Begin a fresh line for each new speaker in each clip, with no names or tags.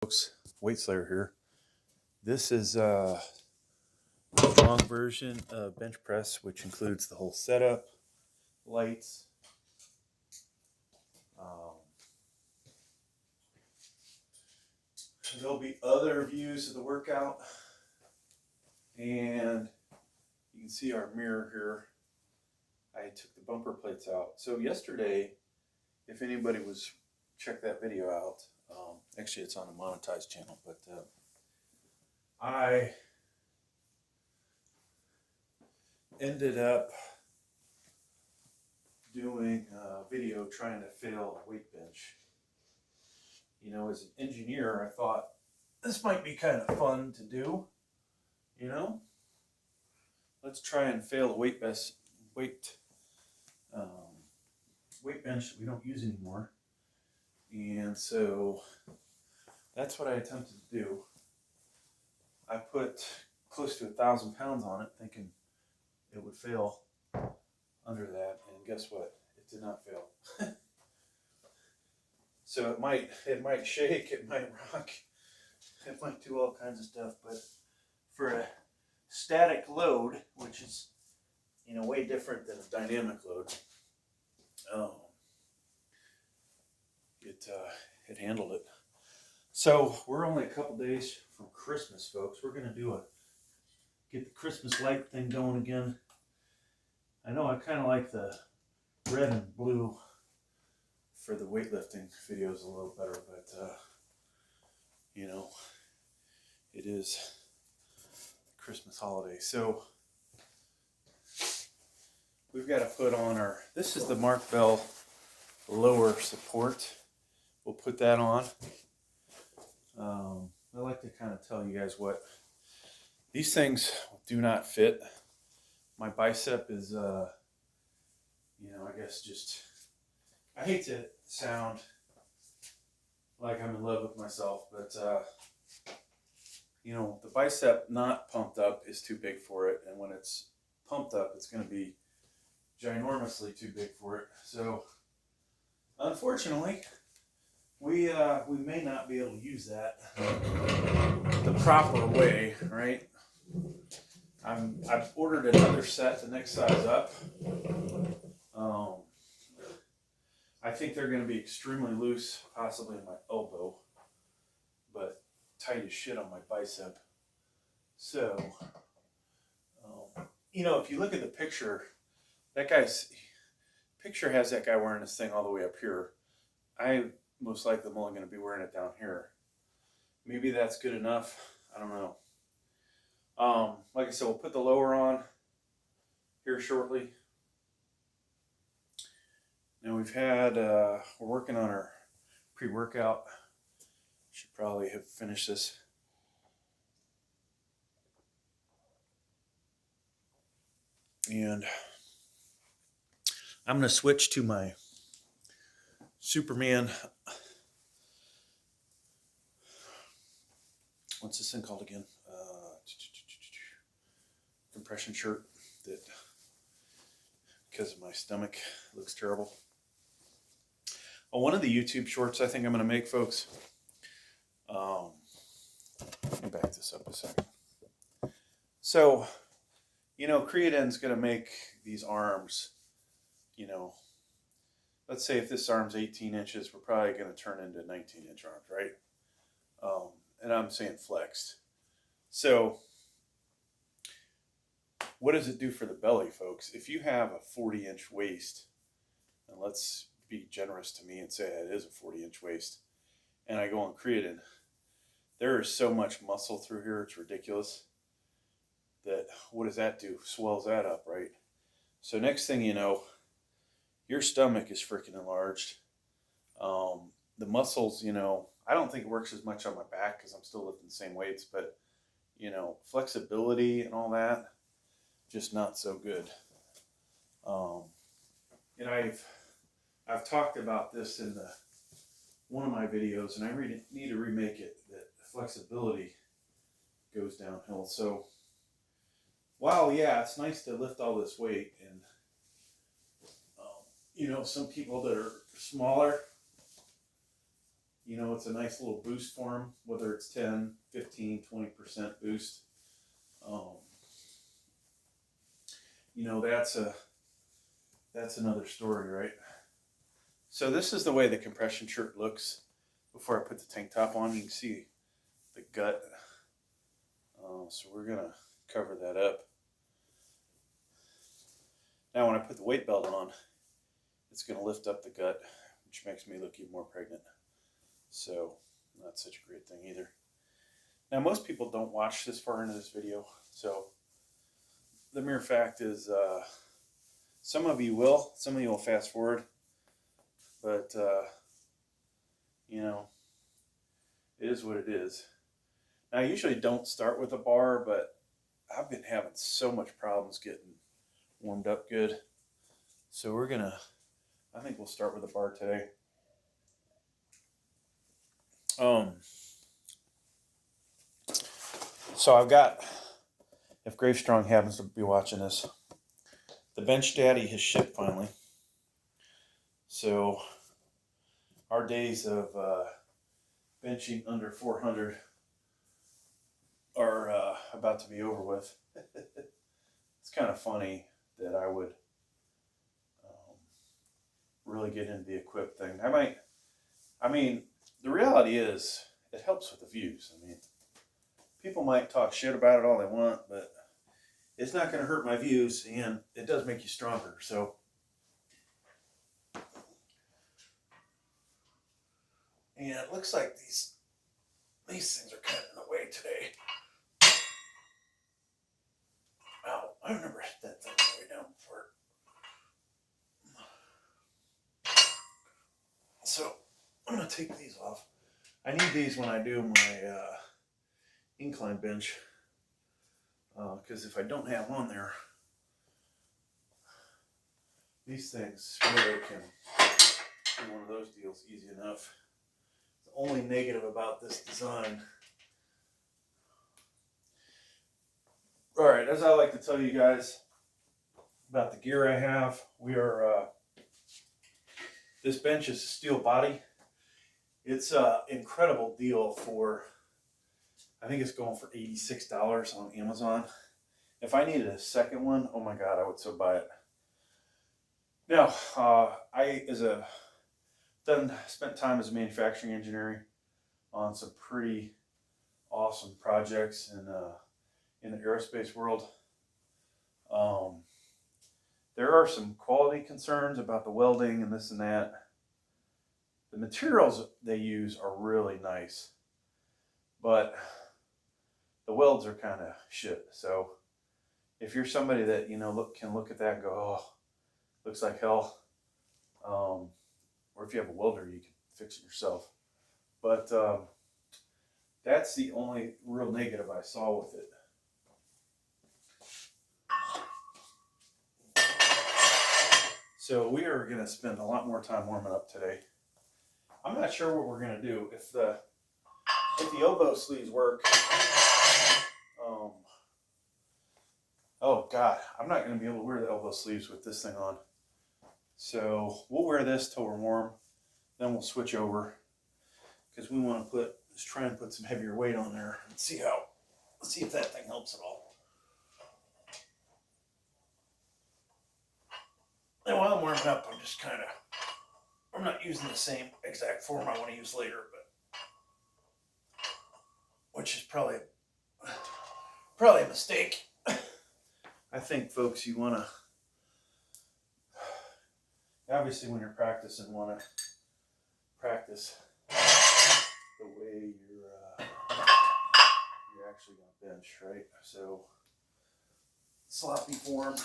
Folks, Weight Slayer here. This is a long version of bench press, which includes the whole setup, lights, there'll be other views of the workout, and you can see our mirror here. I took the bumper plates out. So yesterday, if anybody was check that video out, actually it's on the monetized channel, but I ended up doing a video trying to fail a weight bench. You know, as an engineer, I thought this might be kind of fun to do. You know, let's try and fail a weight bench that we don't use anymore. And so that's what I attempted to do. I put close to 1,000 pounds on it, thinking it would fail under that, and guess what? It did not fail. So it might shake, it might rock, it might do all kinds of stuff, but for a static load, which is, you know, way different than a dynamic load, it handled it. So we're only a couple days from Christmas, folks. We're gonna get the Christmas light thing going again. I know I kind of like the red and blue for the weightlifting videos a little better, but you know, it is the Christmas holiday. So we've got to put on this is the Mark Bell lower support. We'll put that on. I like to kind of tell you guys what these things do not fit. My bicep is, you know, I guess just, I hate to sound like I'm in love with myself, but, you know, the bicep not pumped up is too big for it. And when it's pumped up, it's going to be ginormously too big for it. So, unfortunately, we may not be able to use that the proper way, right? I've ordered another set, the next size up. I think they're going to be extremely loose, possibly in my elbow, but tight as shit on my bicep. So, you know, if you look at the picture, that guy's picture has that guy wearing this thing all the way up here. I most likely am only going to be wearing it down here. Maybe that's good enough. I don't know. Like I said, we'll put the lower on here shortly. Now we're working on our pre-workout. Should probably have finished this. And I'm going to switch to my Superman, what's this thing called again? Compression shirt that, because of my stomach, looks terrible. One of the YouTube shorts I think I'm going to make, folks, let me back this up a second. So, you know, creatine's going to make these arms, you know, let's say if this arm's 18 inches, we're probably going to turn into 19-inch arms, right? And I'm saying flexed. So what does it do for the belly, folks? If you have a 40-inch waist, and let's be generous to me and say it is a 40-inch waist, and I go on creatine, there is so much muscle through here, it's ridiculous. That, what does that do? Swells that up, right? So next thing you know, your stomach is freaking enlarged. The muscles, you know, I don't think it works as much on my back because I'm still lifting the same weights, but, you know, flexibility and all that, just not so good. And I've talked about this in one of my videos, and I really need to remake it, that flexibility goes downhill. So, while, yeah, it's nice to lift all this weight, and you know, some people that are smaller, you know, it's a nice little boost for them, whether it's 10, 15, 20% boost. You know, that's another story, right? So this is the way the compression shirt looks before I put the tank top on. You can see the gut. So we're gonna cover that up. Now when I put the weight belt on, it's gonna lift up the gut, which makes me look even more pregnant. So not such a great thing either. Now most people don't watch this far into this video, so the mere fact is some of you will fast forward, but you know, it is what it is. Now I usually don't start with a bar, but I've been having so much problems getting warmed up good. So I think we'll start with a bar today. So I've got, if Gravestrong happens to be watching this, the Bench Daddy has shipped finally. So our days of benching under 400 are about to be over with. It's kind of funny that I would really get into the equip thing. I mean, the reality is it helps with the views. I mean, people might talk shit about it all they want, but it's not going to hurt my views, and it does make you stronger. So, and it looks like these things are kind of in the way today. Ow, I remember that thing on the way down before. So I'm going to take these off. I need these when I do my incline bench, because if I don't have them on there, these things really can be one of those deals easy enough. The only negative about this design, all right, as I like to tell you guys about the gear I have, we are this bench is a steel body. It's an incredible deal for, I think it's going for $86 on Amazon. If I needed a second one, oh my God, I would so buy it. Now, I spent time as a manufacturing engineer on some pretty awesome projects in the aerospace world. There are some quality concerns about the welding and this and that. The materials they use are really nice, but the welds are kind of shit. So if you're somebody that, you know, can look at that and go, oh, looks like hell, or if you have a welder, you can fix it yourself. But that's the only real negative I saw with it. So we are going to spend a lot more time warming up today. I'm not sure what we're going to do. If the elbow sleeves work, oh God, I'm not going to be able to wear the elbow sleeves with this thing on. So we'll wear this till we're warm, then we'll switch over, because we want to just try and put some heavier weight on there and see if that thing helps at all. And while I'm warming up, I'm not using the same exact form I want to use later, which is probably a mistake. I think, folks, you want to, obviously when you're practicing, want to practice the way you're actually going to bench, right? So sloppy form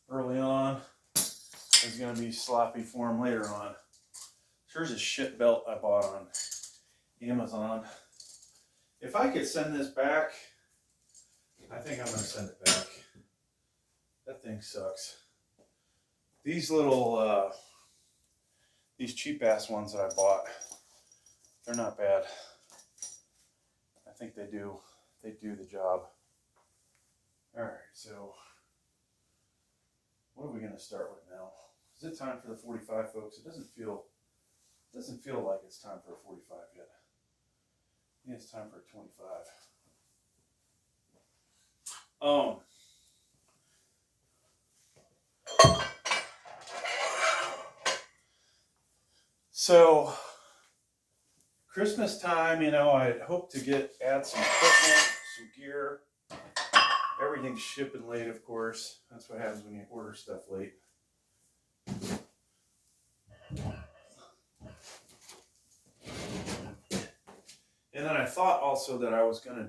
early on is going to be sloppy form later on. Here's a shit belt I bought on Amazon. If I could send this back, I think I'm going to send it back. That thing sucks. These little, these cheap ass ones that I bought, they're not bad. I think they do the job. All right, so what are we going to start with now? Is it time for the 45, folks? It doesn't feel Doesn't feel like it's time for a 45 yet. I think it's time for a 25. So Christmas time, you know, I hope to add some equipment, some gear. Everything's shipping late, of course. That's what happens when you order stuff late. And then I thought also that I was going to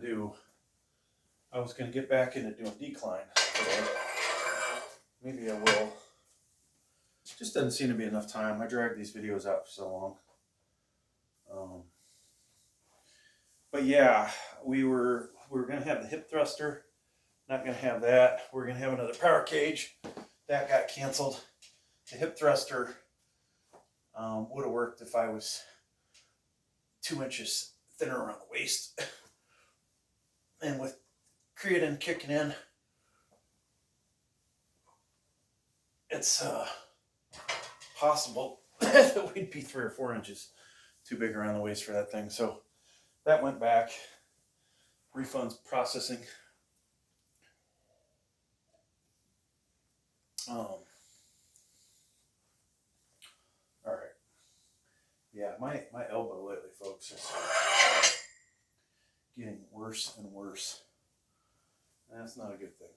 get back into doing decline today. Maybe I will. Just doesn't seem to be enough time. I dragged these videos out for so long. But yeah, we were going to have the hip thruster. Not going to have that. We're going to have another power cage. That got canceled. The hip thruster would have worked if I was 2 inches thinner around the waist. And with creatine kicking in, it's possible that we'd be 3 or 4 inches too big around the waist for that thing. So that went back. Refunds processing. All right. Yeah, my elbow lately, folks, is getting worse and worse. And that's not a good thing.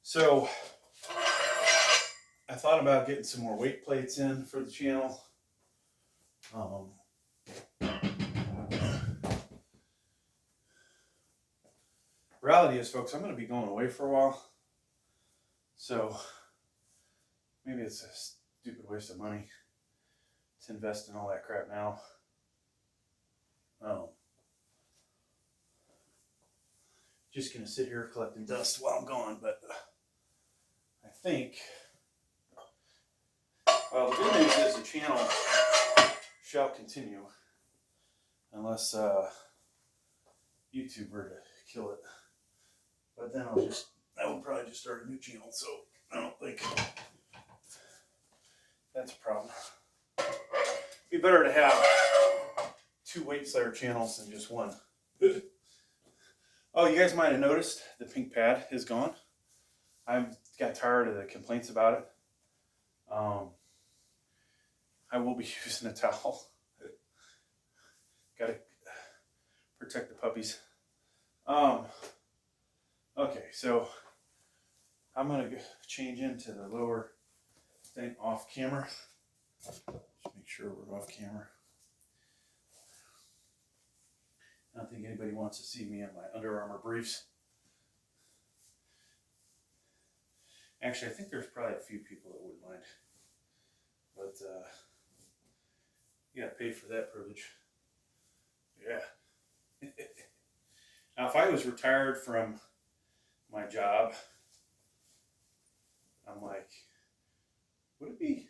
So I thought about getting some more weight plates in for the channel. Reality is, folks, I'm going to be going away for a while. So maybe it's a stupid waste of money to invest in all that crap now. Just going to sit here collecting dust while I'm gone, but I think, well, the good news is the channel shall continue unless YouTube were to kill it. But then I will probably just start a new channel, so I don't think that's a problem. It'd be better to have 2 Weight Slayer channels than just one. Oh, you guys might have noticed the pink pad is gone. I got tired of the complaints about it. I will be using a towel. Gotta protect the puppies. Okay, so I'm gonna change into the lower thing off camera. Just make sure we're off camera. I don't think anybody wants to see me in my Under Armour briefs. Actually, I think there's probably a few people that wouldn't mind. But you gotta pay for that privilege. Yeah. Now, if I was retired from my job, I'm like, could I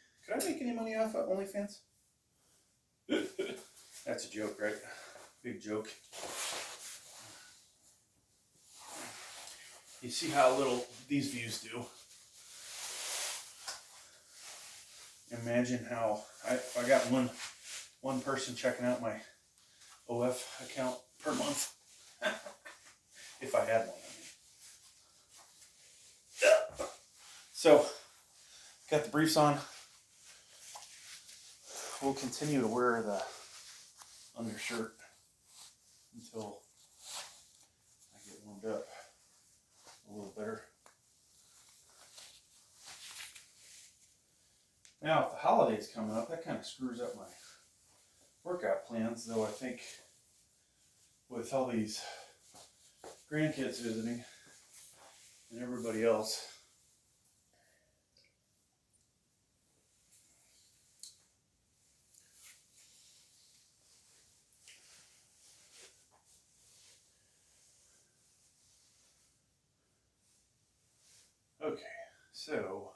make any money off of OnlyFans? That's a joke, right? Big joke. You see how little these views do. Imagine how, if I got one person checking out my OF account per month. If I had one, I mean. So, got the briefs on. We'll continue to wear the undershirt until I get warmed up a little better. Now, if the holiday's coming up, that kind of screws up my workout plans, though I think with all these grandkids visiting and everybody else, okay, so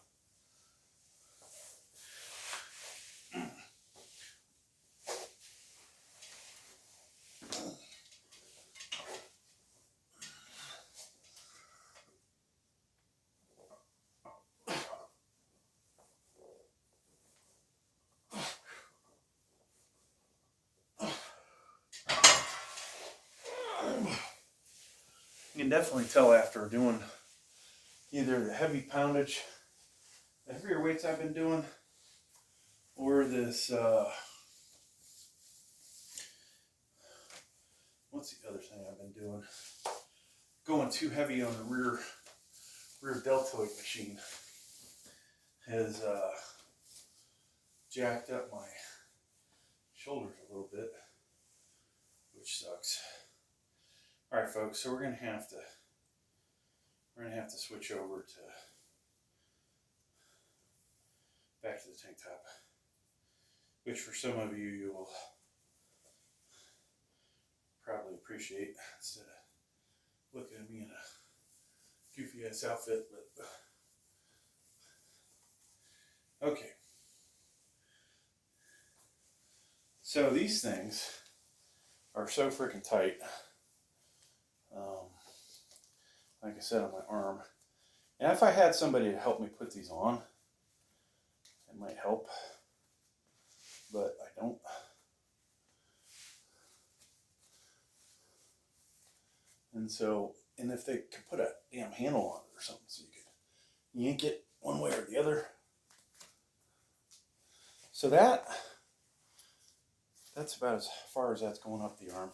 definitely tell after doing either the heavy poundage, the heavier weights I've been doing, or this, what's the other thing I've been doing? Going too heavy on the rear deltoid machine has jacked up my shoulders a little bit, which sucks. All right, folks, so we're gonna have to switch over to back to the tank top, which for some of you, you will probably appreciate instead of looking at me in a goofy ass outfit. But okay, so these things are so freaking tight. Like I said, on my arm. And if I had somebody to help me put these on, it might help, but I don't. And so, and if they could put a damn handle on it or something so you could yank it one way or the other. So that's about as far as that's going up the arm.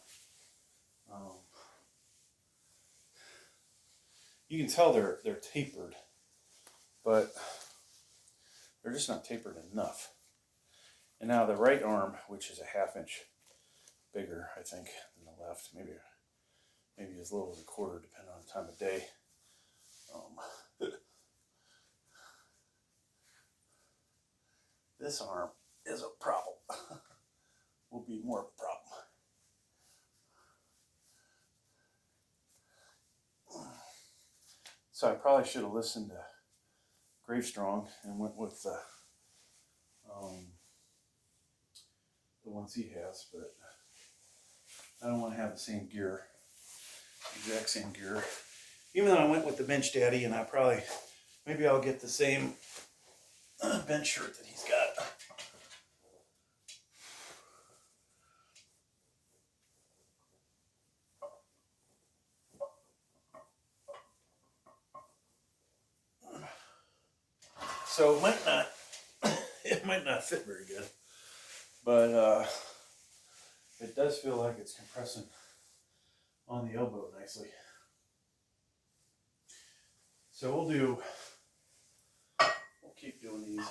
You can tell they're tapered, but they're just not tapered enough. And now the right arm, which is a ½ inch bigger, I think, than the left, maybe as little as a quarter, depending on the time of day. This arm is a problem. Will be more of a problem. So I probably should have listened to Gravestrong and went with the ones he has, but I don't want to have the same gear, exact same gear. Even though I went with the Bench Daddy, and maybe I'll get the same bench shirt that he's got. So it might not fit very good, but it does feel like it's compressing on the elbow nicely. So we'll keep doing these.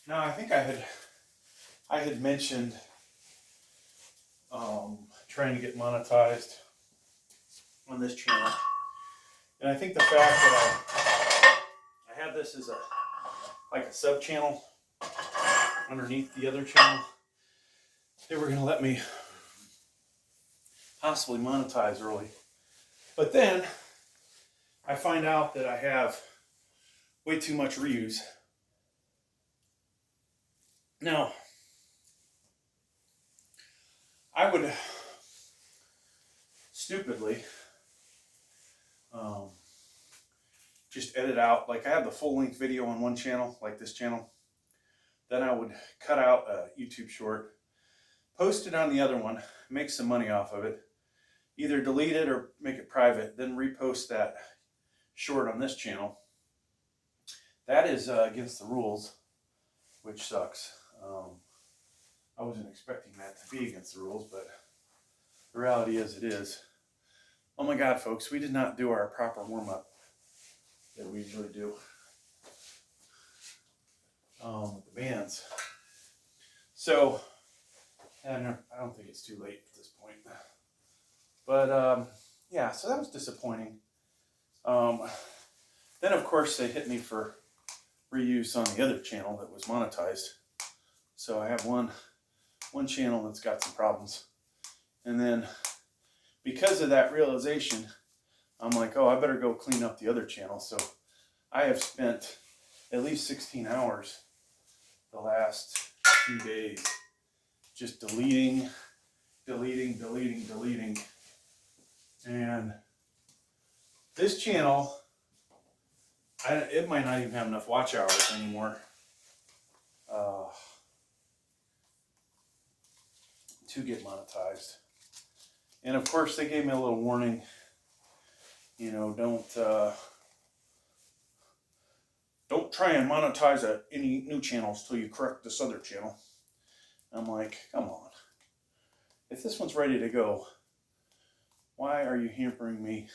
Now I think I had mentioned trying to get monetized on this channel, and I think the fact that I have this as a sub channel underneath the other channel, they were going to let me possibly monetize early, but then I find out that I have way too much reuse. Now I would stupidly just edit out, like I have the full length video on one channel, like this channel, then I would cut out a YouTube short, post it on the other one, make some money off of it, either delete it or make it private, then repost that short on this channel. That is against the rules, which sucks. I wasn't expecting that to be against the rules, but the reality is it is. Oh my God, folks, we did not do our proper warm-up that we usually do with the bands. So, I don't think it's too late at this point. But, yeah, so that was disappointing. Then, of course, they hit me for reuse on the other channel that was monetized. So I have one channel that's got some problems. And then because of that realization, I'm like, oh, I better go clean up the other channel. So I have spent at least 16 hours the last few days just deleting. And this channel, it might not even have enough watch hours anymore. to get monetized. And of course, they gave me a little warning. You know, don't try and monetize any new channels till you correct this other channel. I'm like, come on. If this one's ready to go, why are you hampering me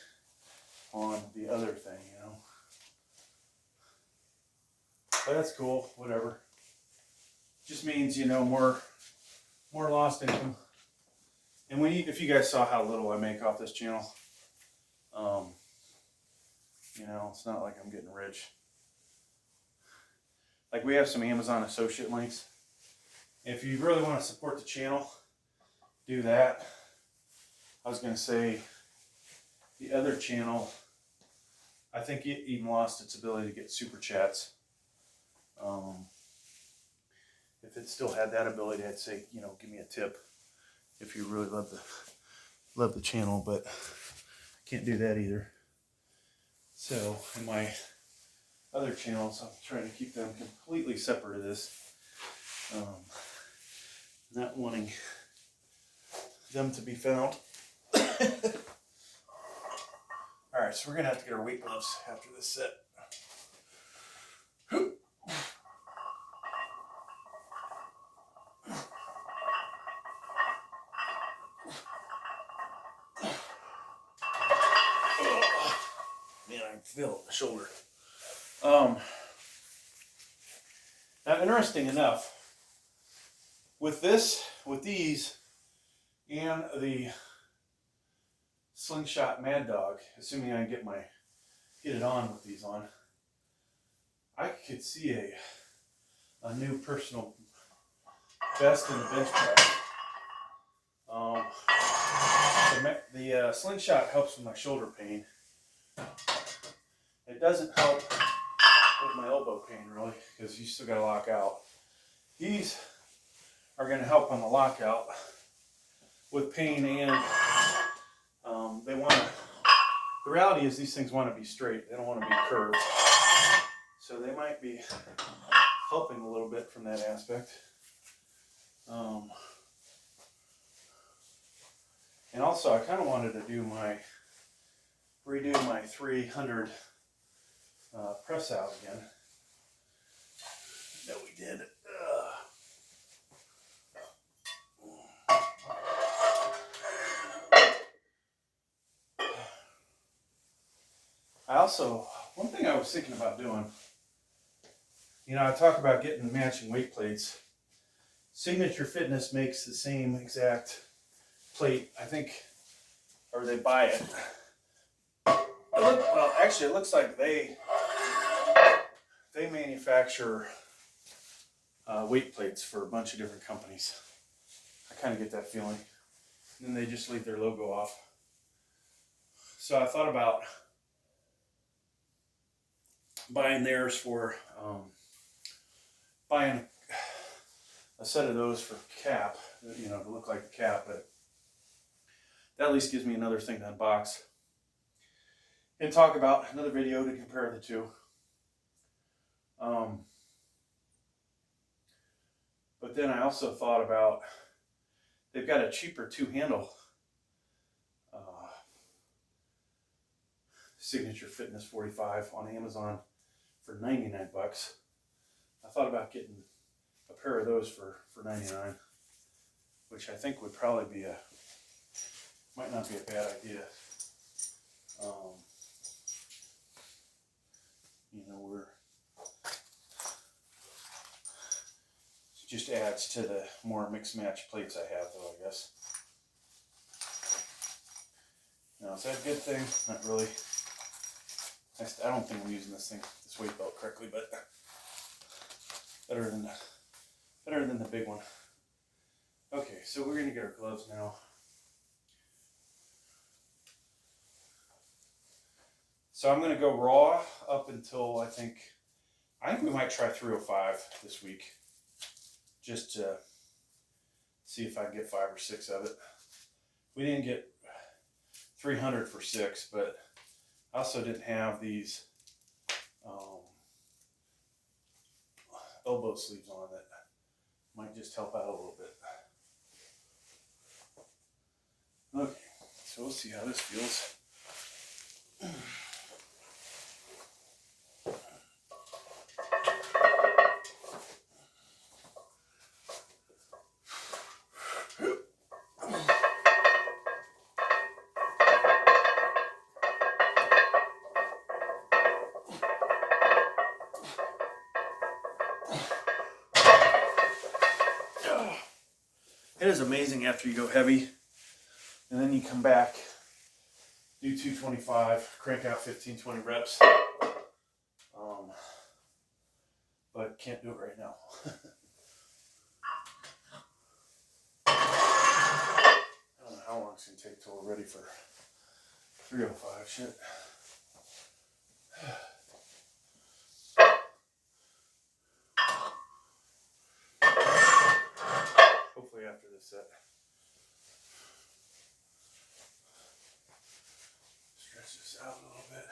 on the other thing, you know? But that's cool, whatever. Just means, you know, more lost income. And if you guys saw how little I make off this channel, you know, it's not like I'm getting rich. Like, we have some Amazon associate links. If you really want to support the channel, do that. I was going to say, the other channel, I think it even lost its ability to get super chats. If it still had that ability, I'd say, you know, give me a tip if you really love the channel, but I can't do that either. So, in my other channels, I'm trying to keep them completely separate of this. Not wanting them to be found. Alright, so we're going to have to get our weight gloves after this set. Man, I feel the shoulder. Now, interesting enough, with these, and the Slingshot Maddog, assuming I get it on with these on, I could see a new personal best in the bench press. The Slingshot helps with my shoulder pain. It doesn't help with my elbow pain, really, because you still got to lock out. These are going to help on the lockout with pain, and they want to. The reality is, these things want to be straight. They don't want to be curved. So they might be helping a little bit from that aspect. And also, I kind of wanted to redo my 300 press out again. No, we did. One thing I was thinking about doing, you know, I talk about getting matching weight plates. Signature Fitness makes the same exact plate, I think, or they buy it. Well, actually, it looks like they manufacture weight plates for a bunch of different companies. I kind of get that feeling. And then they just leave their logo off. So I thought about buying theirs for, buying a set of those for cap, you know, to look like the cap, but that at least gives me another thing to unbox and talk about, another video to compare the two. But then I also thought about, they've got a cheaper two-handle Signature Fitness 45 on Amazon for 99 bucks. I thought about getting a pair of those for 99, which I think would probably be might not be a bad idea. You know, it just adds to the more mixed match plates I have, though, I guess. Now, is that a good thing? Not really. I don't think I'm using this weight belt correctly, but better than the big one. Okay, so we're gonna get our gloves now. So I'm gonna go raw up until I think we might try 305 this week, just to see if I can get 5 or 6 of it. We didn't get 300 for 6, but I also didn't have these elbow sleeves on that might just help out a little bit. So we'll see how this feels. It is amazing after you go heavy and then you come back, do 225, crank out 15, 20 reps. But can't do it right now. I don't know how long it's going to take till we're ready for 305 shit. Hopefully after this set. Stretch this out a little bit.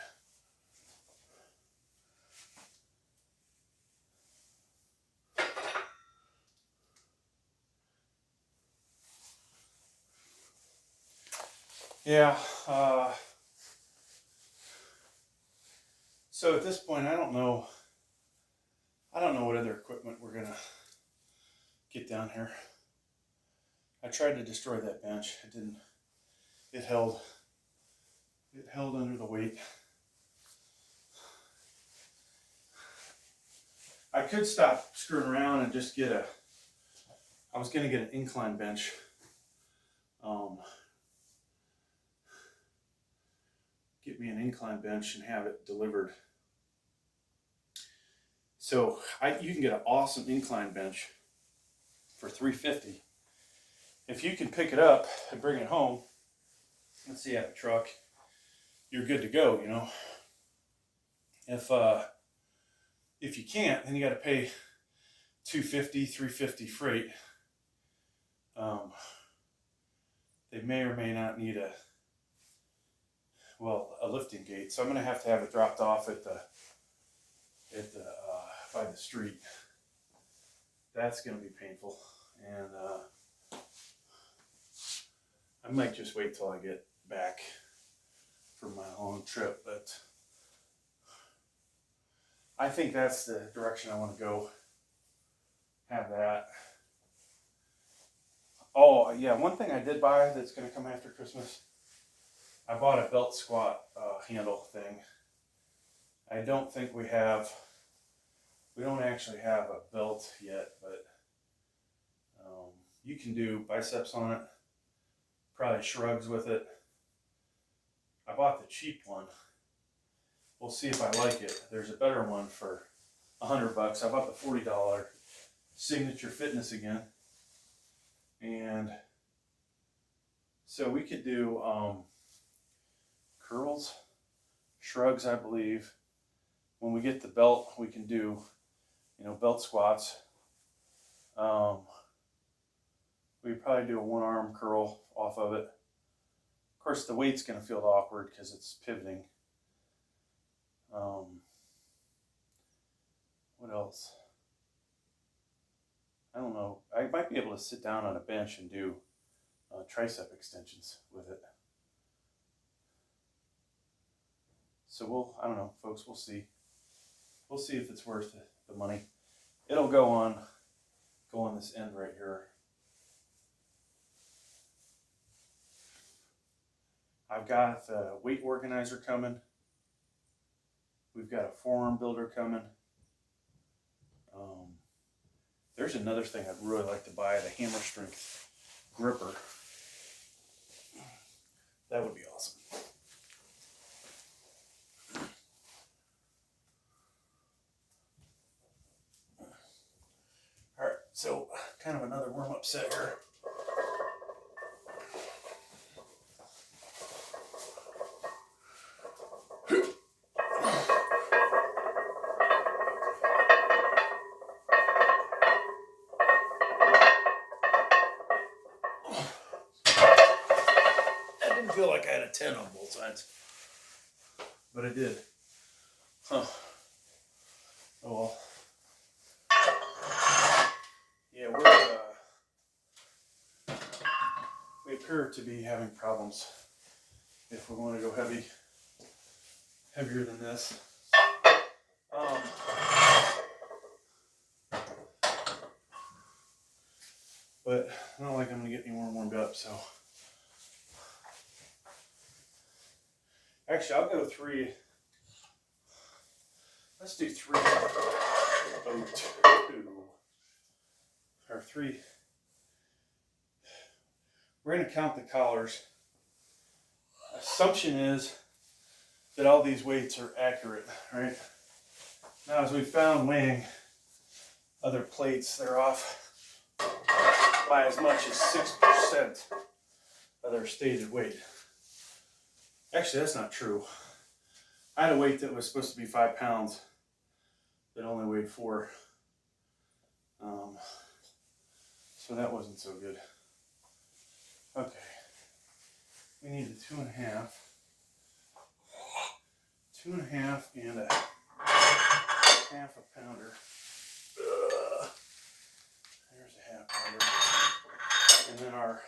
Yeah. So at this point, I don't know what other equipment we're gonna get down here. I tried to destroy that bench. It didn't. It held. It held under the weight. I could stop screwing around and just get I was gonna get an incline bench. Get me an incline bench and have it delivered. So you can get an awesome incline bench for $350. If you can pick it up and bring it home, let's say you have a truck, you're good to go, you know. If you can't, then you got to pay $250, $350 freight. They may or may not need a lifting gate, so I'm going to have it dropped off at the by the street. That's going to be painful, and I might just wait till I get back from my long trip, but I think that's the direction I want to go. Have that. Oh yeah, one thing I did buy that's going to come after Christmas, I bought a belt squat handle thing. I don't think we don't actually have a belt yet, but you can do biceps on it, probably shrugs with it. I bought the cheap one. We'll see if I like it. There's a better one for $100. I bought the $40 Signature Fitness again. And so we could do curls, shrugs, I believe. When we get the belt, we can do, belt squats. We probably do a one-arm curl off of it. Of course, the weight's going to feel awkward because it's pivoting. What else? I don't know. I might be able to sit down on a bench and do tricep extensions with it. So I don't know, folks, we'll see. We'll see if it's worth the money. It'll go on this end right here. I've got the weight organizer coming. We've got a forearm builder coming. There's another thing I'd really like to buy, the hammer strength gripper. That would be awesome. All right, so kind of another warm-up set here. Feel like I had a 10 on both sides, but I did. Huh. Oh well. Yeah, we appear to be having problems if we want to go heavier than this. But I don't like I'm going to get any more warmed up, so. Actually, I'll go 3. Let's do 302. Or 3. We're going to count the collars. Assumption is that all these weights are accurate, right? Now, as we found weighing other plates, they're off by as much as 6% of their stated weight. Actually, that's not true. I had a weight that was supposed to be 5 pounds that only weighed 4. So that wasn't so good. Okay. We need a 2.5. 2.5 and a 1/2 pounder. There's a 1/2 pounder. And then our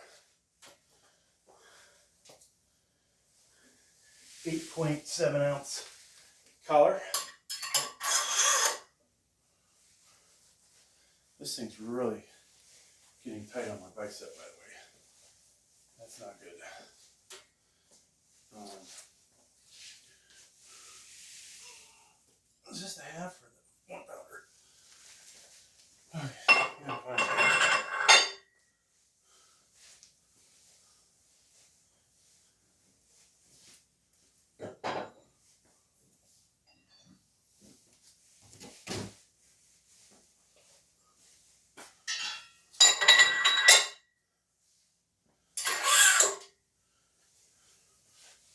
8.7 ounce collar. This thing's really getting tight on my bicep, by the way. That's not good. Is this the 1/2 or the 1 pounder? Okay, gotta find it.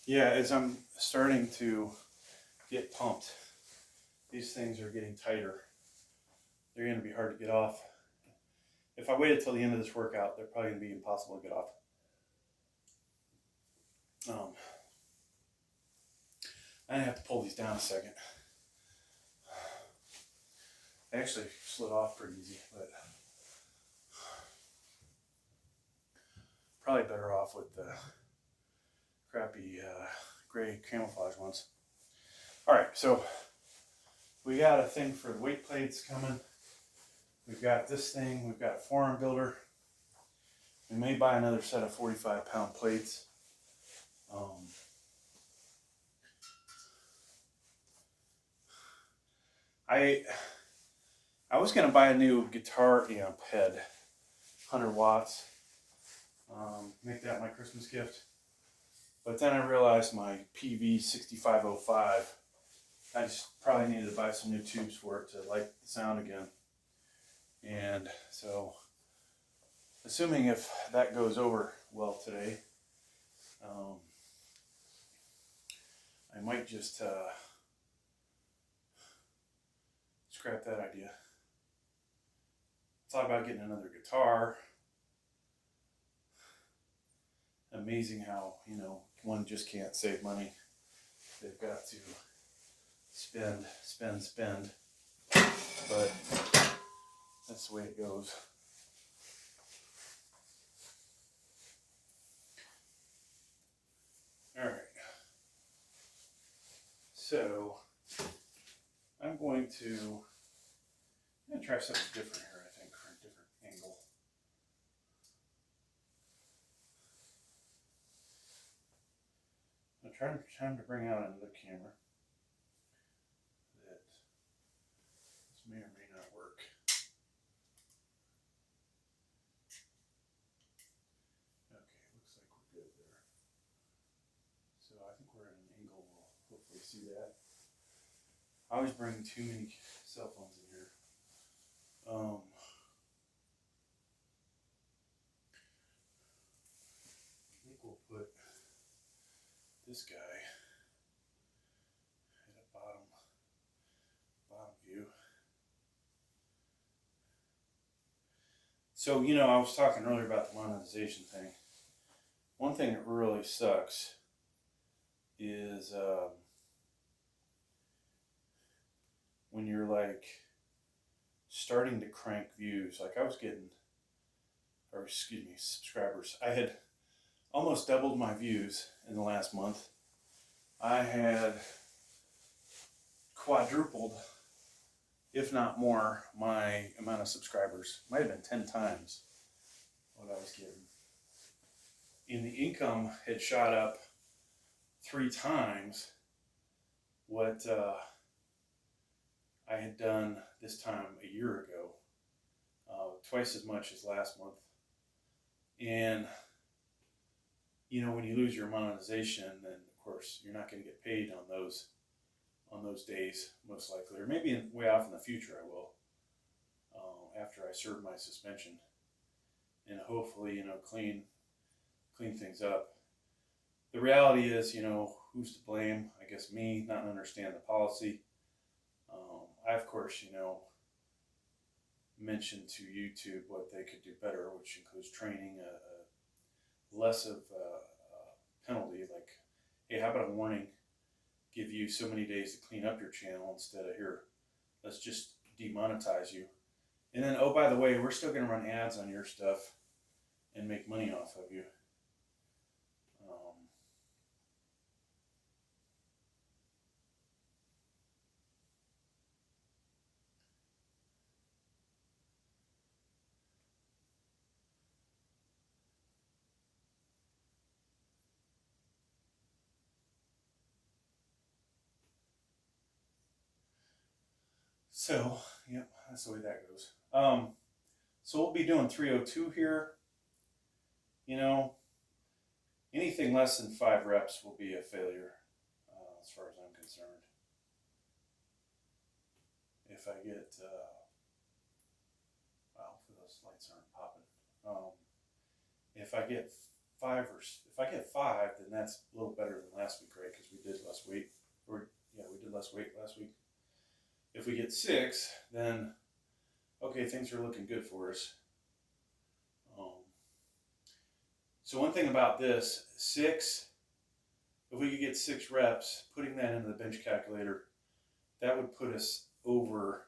Yeah, as I'm starting to get pumped, these things are getting tighter. They're going to be hard to get off. If I waited till the end of this workout, they're probably going to be impossible to get off. I have to pull these down a second. They actually slid off pretty easy, but probably better off with the crappy gray camouflage ones. All right, so we got a thing for the weight plates coming. We've got this thing. We've got a forearm builder. We may buy another set of 45-pound plates. I was going to buy a new guitar amp head, 100 watts. Make that my Christmas gift. But then I realized my PV6505, I just probably needed to buy some new tubes for it to like the sound again. And so, assuming if that goes over well today, I might just scrap that idea. Thought about getting another guitar. Amazing how, you know, one just can't save money. They've got to spend. But that's the way it goes. All right. So I'm going to try something different here, I think, for a different angle. I'm trying to bring out another camera that this may or may not work. Okay, looks like we're good there. So I think we're at an angle. We'll hopefully see that. I always bring too many cell phones in here. I think we'll put this guy at a bottom view. So, you know, I was talking earlier about the monetization thing. One thing that really sucks is when you're like starting to crank views. Like I was getting, or excuse me, subscribers. I had almost doubled my views in the last month. I had quadrupled, if not more, my amount of subscribers. Might have been 10 times what I was getting. And the income had shot up 3 times what I had done this time a year ago. Twice as much as last month. And you know, when you lose your monetization, then of course you're not going to get paid on those days, most likely, or maybe way off in the future I will, after I serve my suspension, and hopefully, you know, clean things up. The reality is, you know, who's to blame? I guess me, not understand the policy. I, of course, you know, mentioned to YouTube what they could do better, which includes training, less of a penalty, like, hey, how about a warning, give you so many days to clean up your channel instead of, here, let's just demonetize you. And then, oh, by the way, we're still going to run ads on your stuff and make money off of you. So, yep, that's the way that goes. So we'll be doing 302 here. You know, anything less than 5 reps will be a failure, as far as I'm concerned. If I get, well, those lights aren't popping. If I get 5, then that's a little better than last week, right? Because we did less weight, or yeah, we did less weight last week. If we get 6, then okay, things are looking good for us. So one thing about this, 6, if we could get 6 reps, putting that into the bench calculator, that would put us over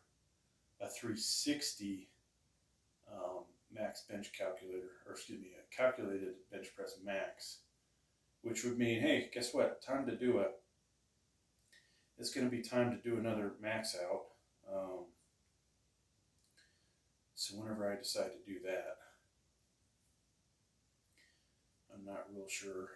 a 360 max bench calculator, or excuse me, a calculated bench press max, which would mean, hey, guess what? It's going to be time to do another max out. So whenever I decide to do that, I'm not real sure.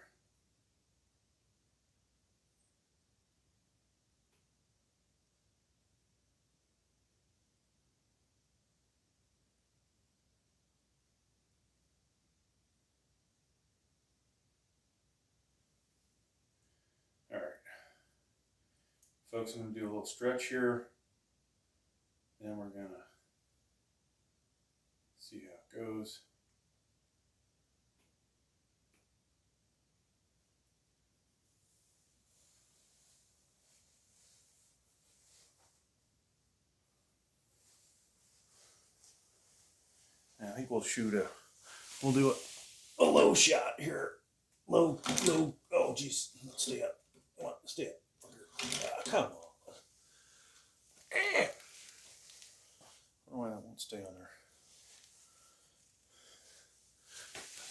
All right, folks, I'm going to do a little stretch here. Then we're going to see how it goes. And I think we'll do a low shot here. Low, oh geez, stay up. Come on, stay up. Come on. I don't know why that won't stay on there.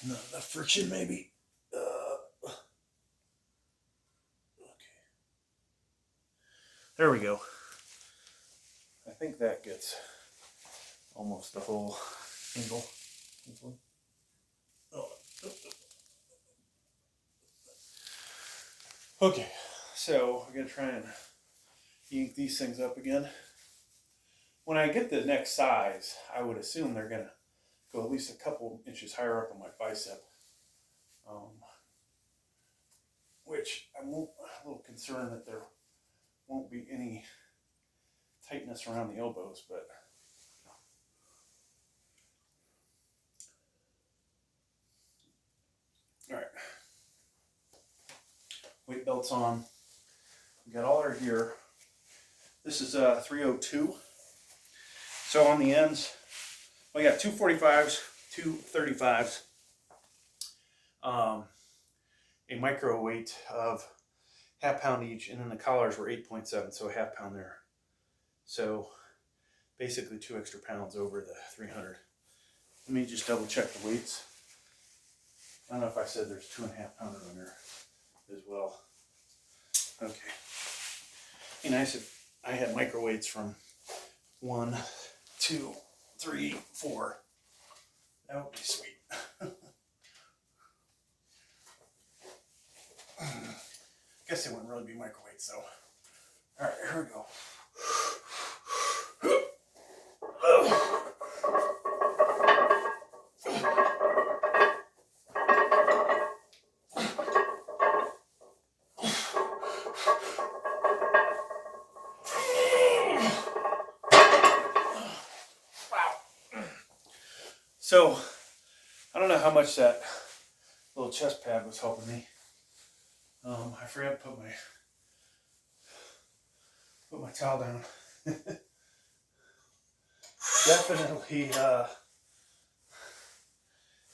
Not enough friction, maybe. Okay. There we go. I think that gets almost the whole angle. Oh. Okay, so I'm going to try and yank these things up again. When I get the next size, I would assume they're going to go at least a couple inches higher up on my bicep, which I'm a little concerned that there won't be any tightness around the elbows, but all right. Weight belts on. We got all our gear. This is 302. So on the ends, we got 2 45s, 2 35s, a micro weight of ½ pound each, and then the collars were 8.7, so a ½ pound there. So basically 2 extra pounds over the 300. Let me just double check the weights. I don't know if I said there's 2.5 pounder on there as well. Okay. Be nice if I had microweights from 1, 2, 3, 4. That would be sweet. I guess they wouldn't really be microweights though. All right, here we go. So, I don't know how much that little chest pad was helping me. I forgot to put my towel down.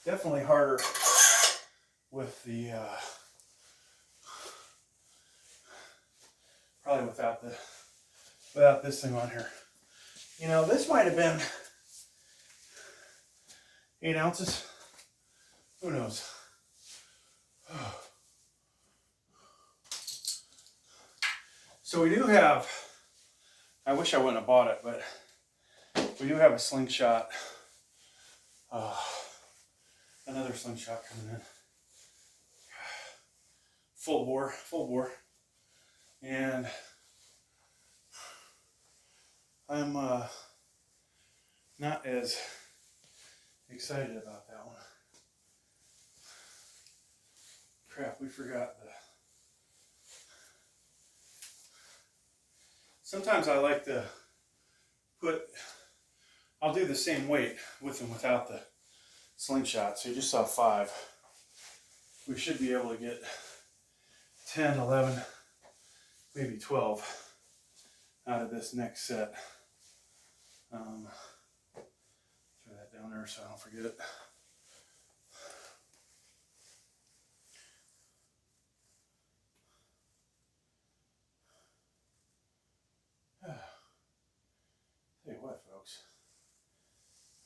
Definitely harder with the probably without this thing on here. You know, this might have been 8 ounces. Who knows? So we do have, I wish I wouldn't have bought it, but we do have a slingshot, another slingshot coming in. Full bore. And I'm not as excited about that one. Crap, we forgot the... Sometimes I like to I'll do the same weight with and without the slingshot. So you just saw 5. We should be able to get 10, 11, maybe 12 out of this next set. Throw that down there so I don't forget it. Tell you what, folks,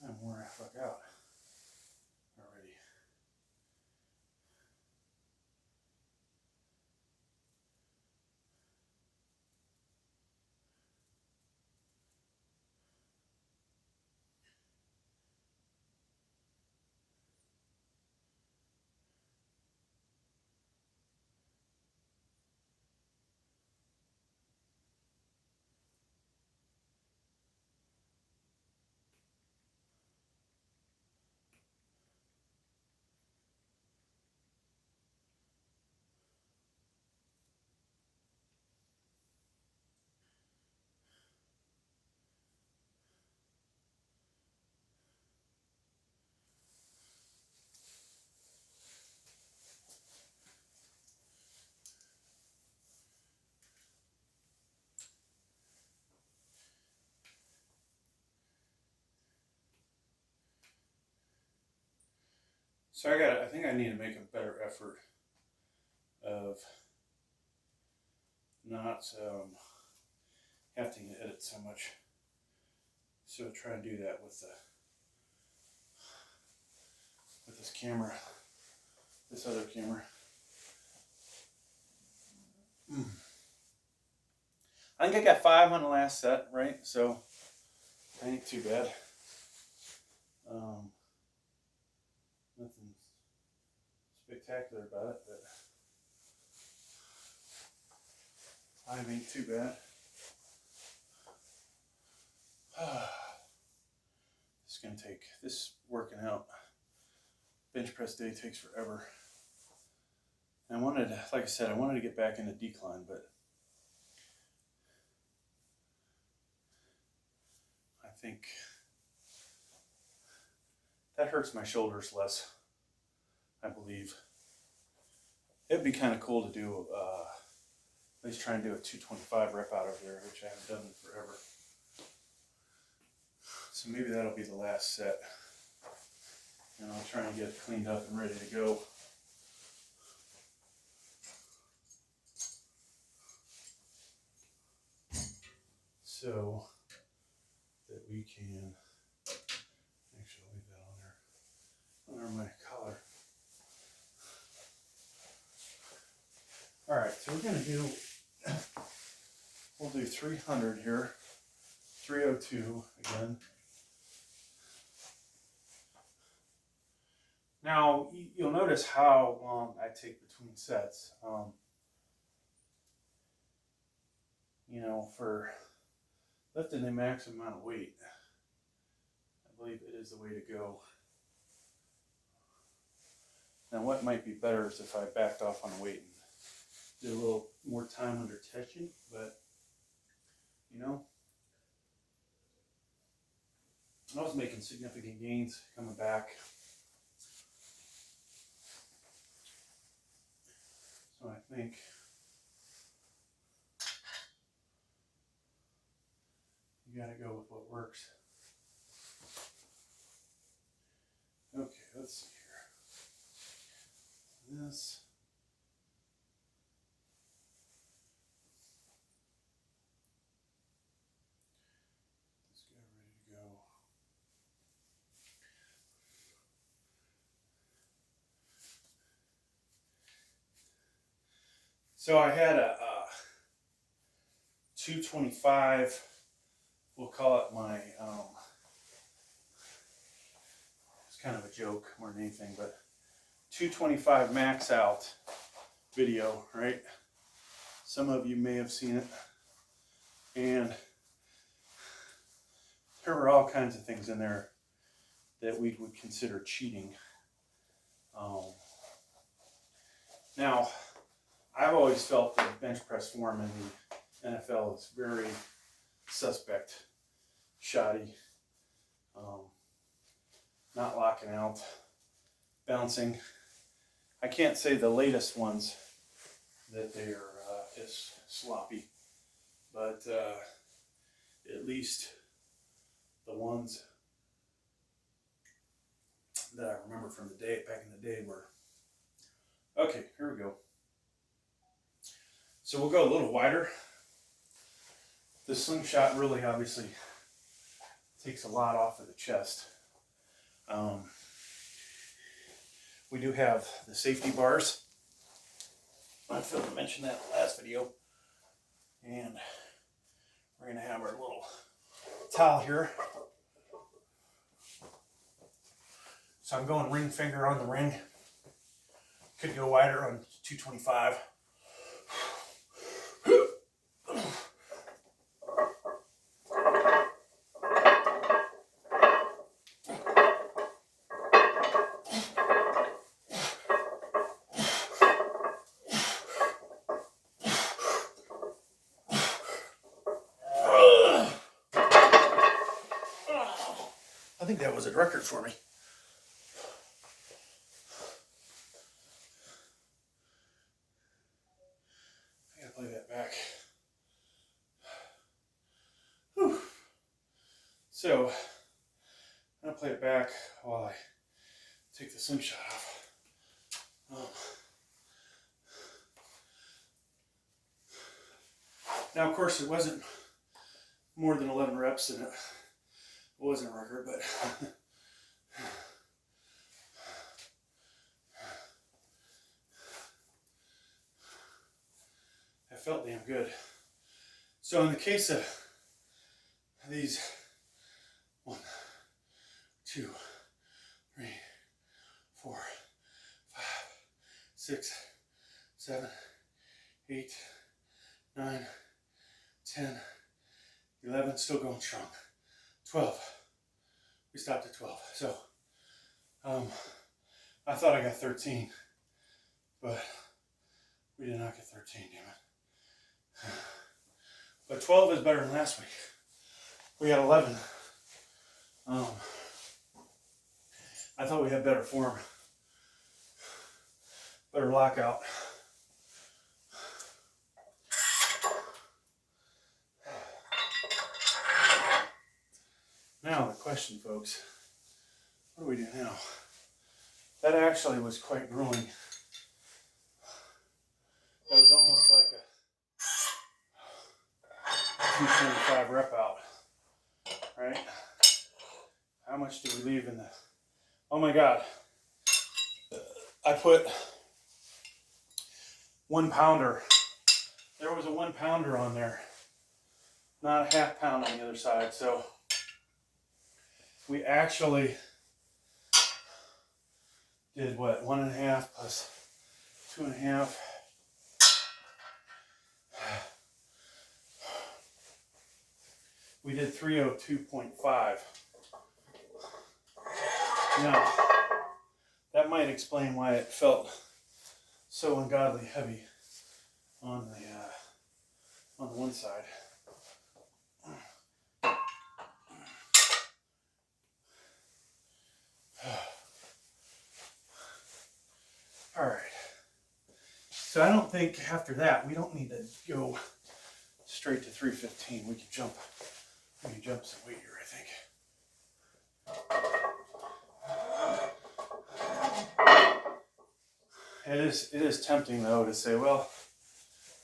I'm worn the fuck out already. So I think I need to make a better effort of not having to edit so much. So try and do that with this camera, this other camera. I think I got 5 on the last set, right? So that ain't too bad. Nothing spectacular about it, but 5 ain't too bad. It's gonna take, this working out bench press day takes forever. And I wanted to, like I said, I wanted to get back into decline, but I think that hurts my shoulders less, I believe. It'd be kind of cool to do, at least try and do a 225 rep out of there, which I haven't done in forever. So maybe that'll be the last set. And I'll try and get it cleaned up and ready to go. So that we can, actually I'll leave that on there, under my collar. All right, so we'll do 300 here, 302 again. Now, you'll notice how long I take between sets. You know, for lifting the maximum amount of weight, I believe it is the way to go. Now, what might be better is if I backed off on the weight and did a little more time under tension, but, you know, I was making significant gains coming back. So I think you gotta go with what works. Okay, let's see here. This. Let's get ready to go. So I had a 225, we'll call it my, it's kind of a joke more than anything, but 225 max out video, right? Some of you may have seen it. And there were all kinds of things in there that we would consider cheating. Now, I've always felt that bench press form in the NFL is very suspect, shoddy, not locking out, bouncing. I can't say the latest ones that they are as sloppy, but at least the ones that I remember from the day, back in the day, were. Okay, here we go. So we'll go a little wider. The slingshot really obviously takes a lot off of the chest. We do have the safety bars. I failed to mention that in the last video. And we're going to have our little towel here. So I'm going ring finger on the ring. Could go wider on 225. I think that was a record for me. I gotta play that back. Whew. So, I'm gonna play it back while I take the slingshot off. Now, of course, it wasn't more than 11 reps, and it wasn't a record, but it felt damn good. So in the case of these 1, 2, 3, 4, 5, 6, 7, 8, 9, 10, 11, still going strong. 12. We stopped at 12. So, I thought I got 13, but we did not get 13, damn it. But 12 is better than last week. We got 11. I thought we had better form, better lockout. Now the question, folks, what do we do now? That actually was quite grueling. That was almost like a 225 rep out, right? How much did we leave in the, oh my God. I put 1-pounder. There was a 1-pounder on there, not a half pound on the other side. So we actually did what, 1.5 plus 2.5. We did 302.5. Now, that might explain why it felt so ungodly heavy on the one side. All right. So I don't think after that we don't need to go straight to 315. We can jump some weight here, I think. It is tempting though to say, well,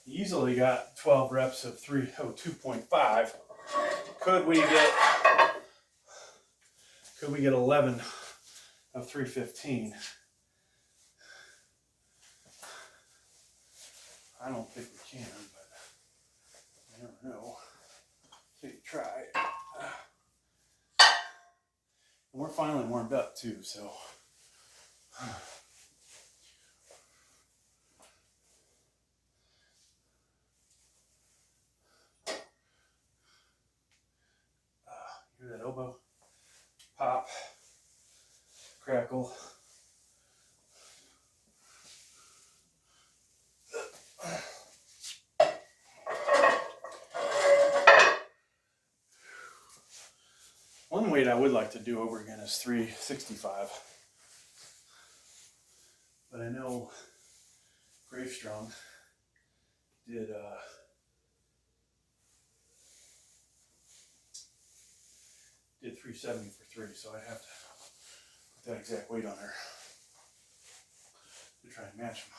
you easily got 12 reps of 302.5. Could we get 11 of 315? I don't think we can, but you never know. So you try. And we're finally warmed up too, so. Hear that elbow? Pop. Crackle. One weight I would like to do over again is 365. But I know Gravestrong did 370 for 3, so I'd have to put that exact weight on there to try and match them.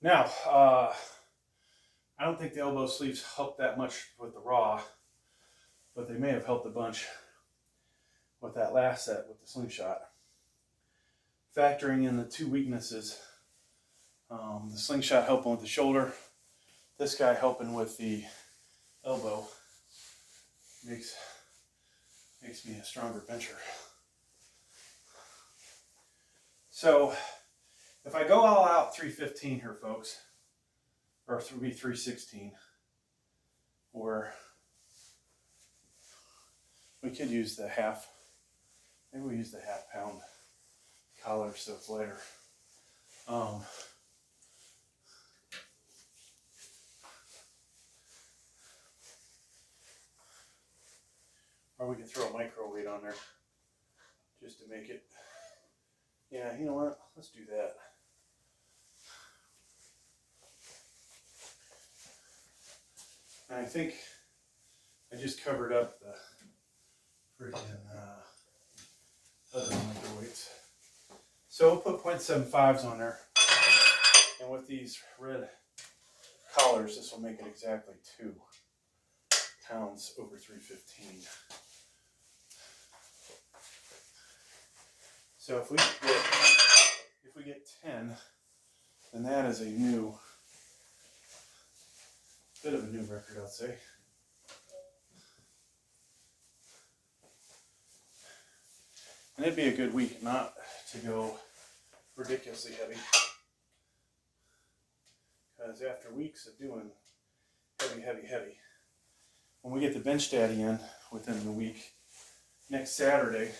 Now, I don't think the elbow sleeves helped that much with the raw, but they may have helped a bunch with that last set with the slingshot. Factoring in the two weaknesses, the slingshot helping with the shoulder, this guy helping with the elbow, makes me a stronger bencher. So if I go all out 315 here, folks, or 316, or we could use the half, maybe we use the half-pound collar so it's lighter. Or we can throw a micro weight on there just to make it. Yeah, you know what? Let's do that. And I think I just covered up the freaking other micro weights. So we'll put 0.75s on there. And with these red collars, this will make it exactly 2 pounds over 315. So if we get 10, then that is a bit of a new record, I'd say. And it'd be a good week not to go ridiculously heavy. Because after weeks of doing heavy, when we get the bench daddy in within the week, next Saturday,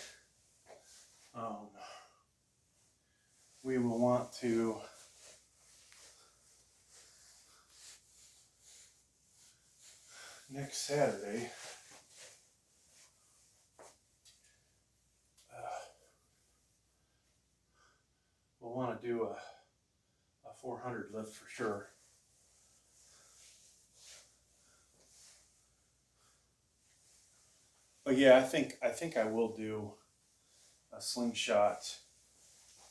we will want to we'll want to do a 400 lift for sure. But yeah, I think I will do a slingshot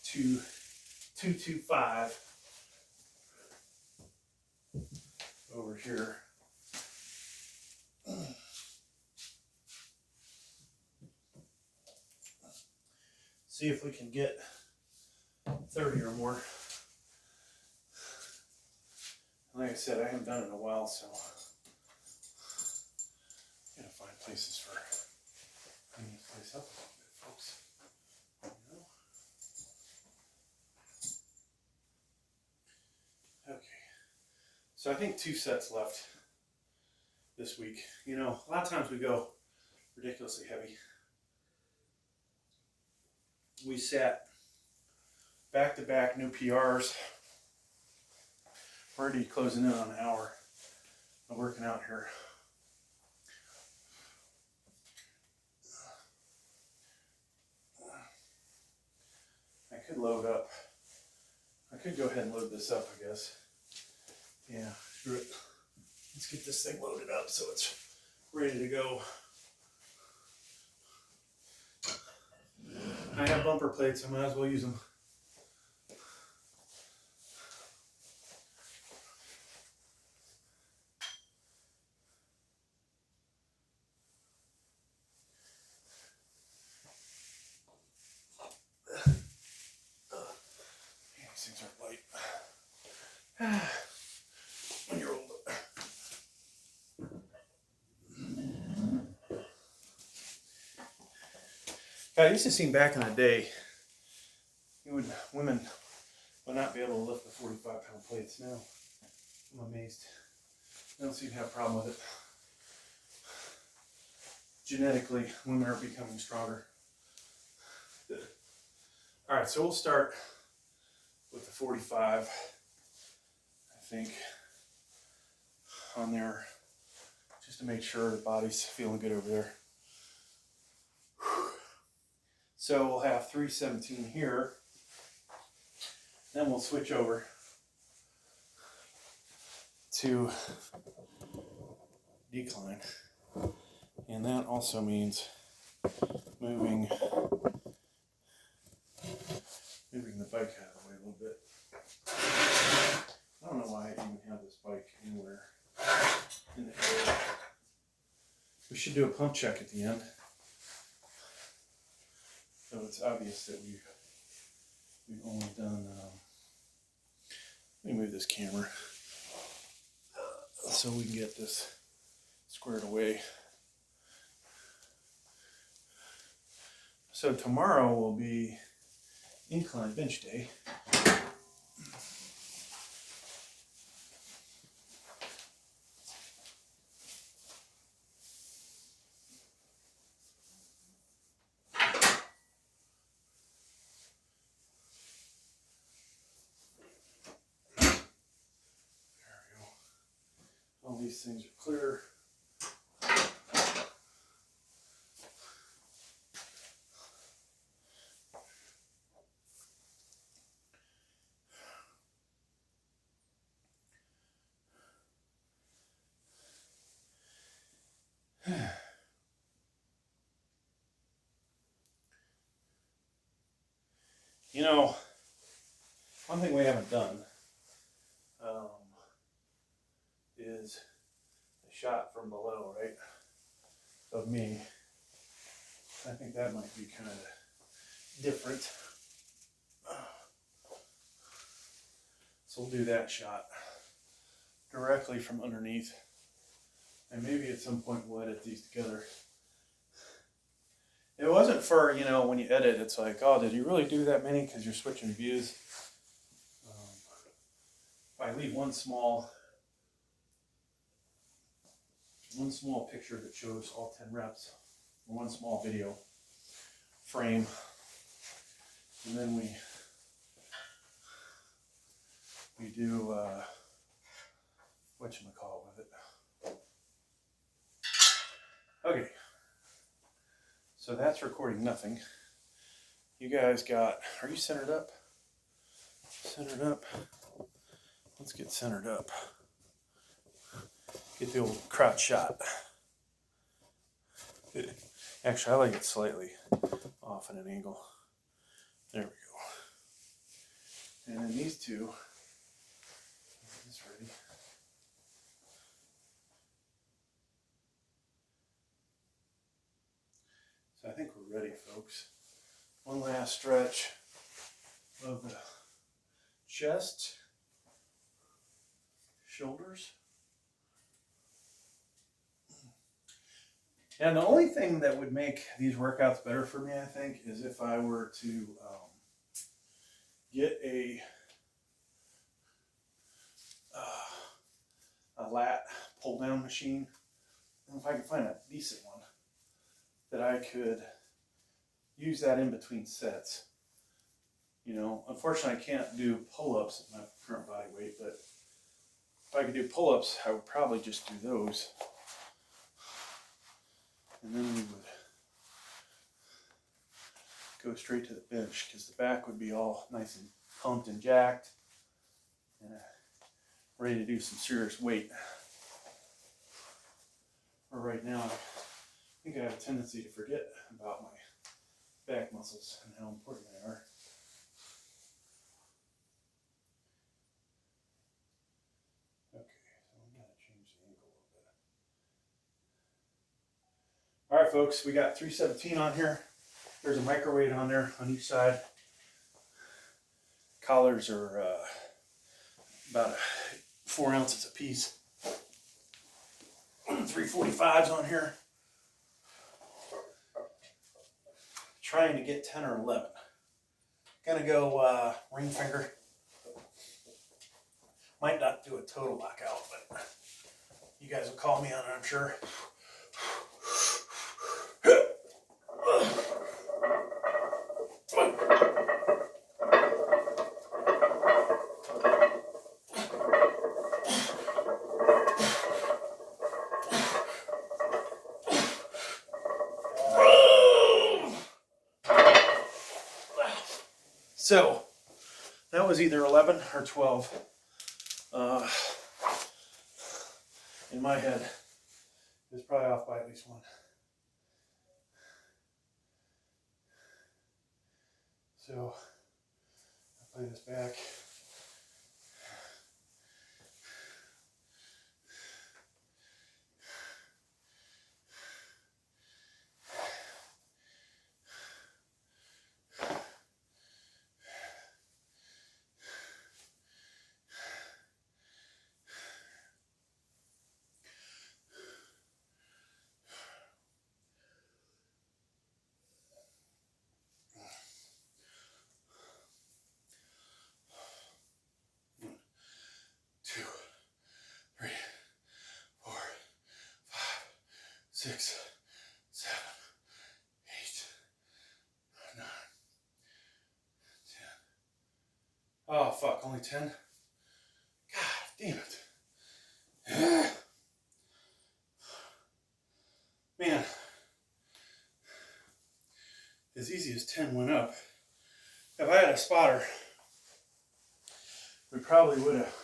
225 over here. See if we can get 30 or more. Like I said, I haven't done it in a while, so I'm gonna find places for cleaning this place up a little bit, folks. You know? Okay. So I think 2 sets left this week. You know, a lot of times we go ridiculously heavy. We sat back to back new PRs. We're already closing in on an hour of working out here. I could load up. I could go ahead and load this up, I guess. Yeah, screw it. Let's get this thing loaded up so it's ready to go. I have bumper plates, I might as well use them. These things are light. When you're older. God, I used to see back in the day, women would not be able to lift the 45-pound plates. Now, I'm amazed. I don't seem to have a problem with it. Genetically, women are becoming stronger. All right, so we'll start with the 45, I think, on there, just to make sure the body's feeling good over there. So we'll have 317 here, then we'll switch over to decline, and that also means moving the bike out of the way a little bit. I don't know why I even have this bike anywhere in the area. We should do a pump check at the end, so it's obvious that we've only done. Let me move this camera so we can get this squared away. So tomorrow will be incline bench day. All these things are clear. You know, one thing we haven't done is a shot from below, right, of me. I think that might be kind of different. So we'll do that shot directly from underneath. And maybe at some point we'll edit these together. It wasn't for, you know, when you edit, it's like, oh, did you really do that many because you're switching views? If I leave one small picture that shows all 10 reps, one small video frame, and then we do whatchamacallit with it. Okay, so that's recording nothing. You guys got, are you centered up? Centered up. Let's get centered up. Get the old crotch shot. Actually, I like it slightly off at an angle. There we go. And then these two, is this ready? So I think we're ready, folks. One last stretch of the chest. shoulders. And the only thing that would make these workouts better for me, I think, is if I were to get a lat pull down machine. And if I could find a decent one that I could use that in between sets. You know, unfortunately I can't do pull-ups at my current body weight, but if I could do pull-ups, I would probably just do those. And then we would go straight to the bench because the back would be all nice and pumped and jacked and ready to do some serious weight. Or right now, I think I have a tendency to forget about my back muscles and how important they are. Okay, so I'm going to change the angle a little bit. All right, folks, we got 317 on here. There's a microweight on there on each side. Collars are about 4 ounces a piece. 345s on here. Trying to get 10 or 11. Gonna go ring finger. Might not do a total lockout, but you guys will call me on it, I'm sure. So that was either 11 or 12. In my head, it was probably off by at least one. So I'll play this back. Six, 7, 8, 9, 10. Oh fuck, only 10? God damn it. Man, as easy as 10 went up. If I had a spotter, we probably would have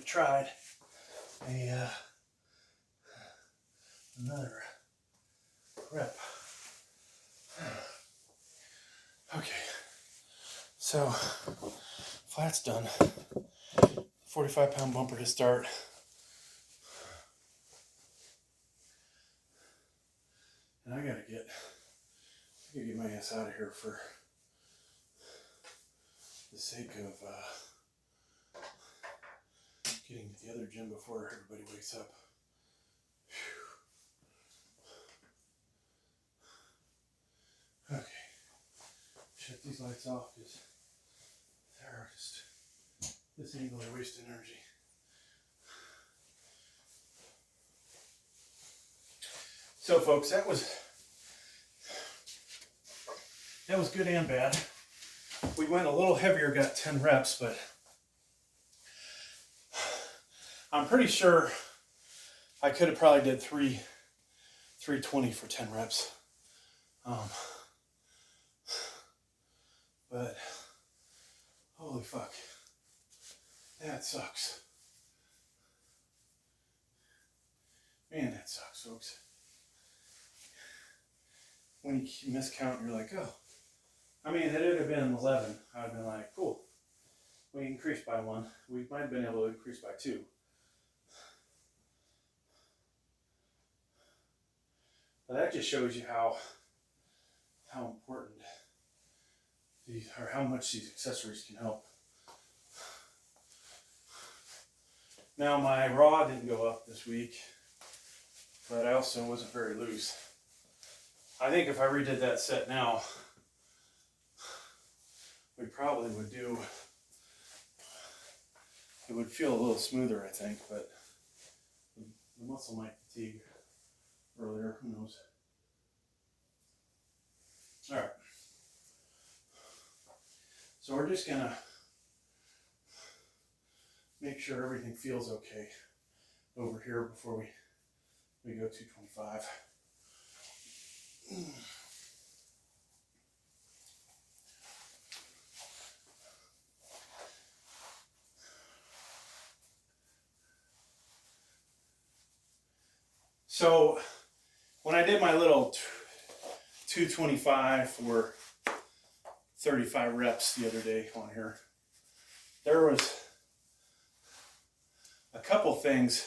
tried another rep. Okay, so flat's done. 45-pound bumper to start. And I gotta get my ass out of here for the sake of getting to the other gym before everybody wakes up. Whew. Okay, shut these lights off because they're just, this ain't gonna waste energy. So folks, that was good and bad. We went a little heavier, got 10 reps, but I'm pretty sure I could have probably did 320 for 10 reps. But holy fuck, that sucks. Man, that sucks, folks. When you miscount, you're like, oh. I mean, had it have been 11, I would have been like, cool. We increased by 1. We might have been able to increase by 2. But that just shows you how important the or how much these accessories can help. Now my raw didn't go up this week, but I also wasn't very loose. I think if I redid that set now, we probably would do, it would feel a little smoother, I think, but the muscle might fatigue earlier, who knows. All right. So we're just gonna make sure everything feels okay over here before we go 225. So when I did my little 225 for 35 reps the other day on here, there was a couple things.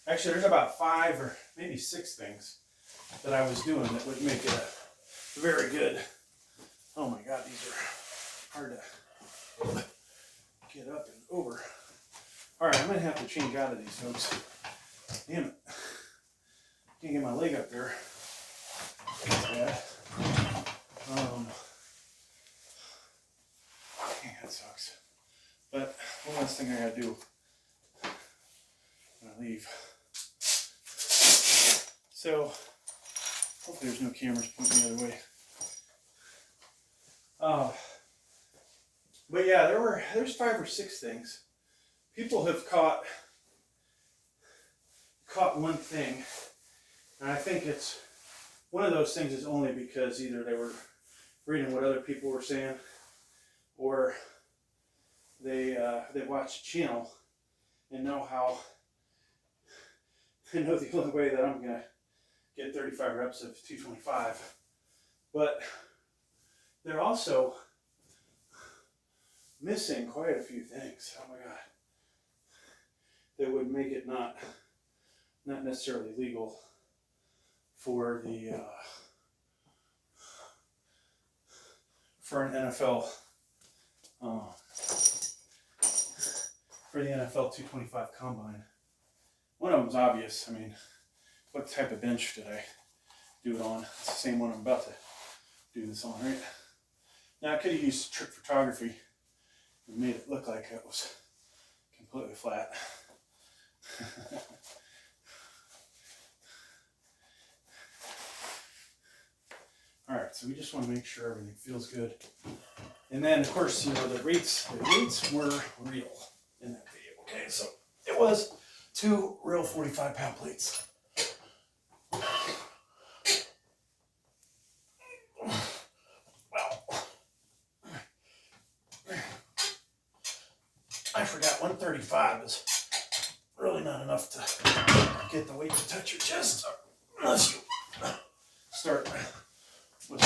Actually, there's about 5 or maybe 6 things that I was doing that would make it a very good. Oh my God, these are hard to get up and over. All right, I'm gonna have to change out of these, folks. Damn it. Can't get my leg up there. That's bad. Dang, that sucks. But one last thing I gotta do when I leave. So, hopefully there's no cameras pointing the other way. But yeah, there's 5 or 6 things. People have caught one thing, and I think it's one of those things is only because either they were reading what other people were saying, or they watched the channel and know the only way that I'm gonna get 35 reps of 225. But they're also missing quite a few things. Oh my God, that would make it not necessarily legal for the for an NFL for the NFL 225 combine. One of them's obvious. I mean, what type of bench did I do it on? It's the same one I'm about to do this on, right? Now I could have used trick photography and made it look like it was completely flat. All right, so we just want to make sure everything feels good. And then, of course, you know, the weights were real in that video. Okay, so it was 2 real 45-pound plates. Well, I forgot 135 is really not enough to get the weight to touch your chest unless you start with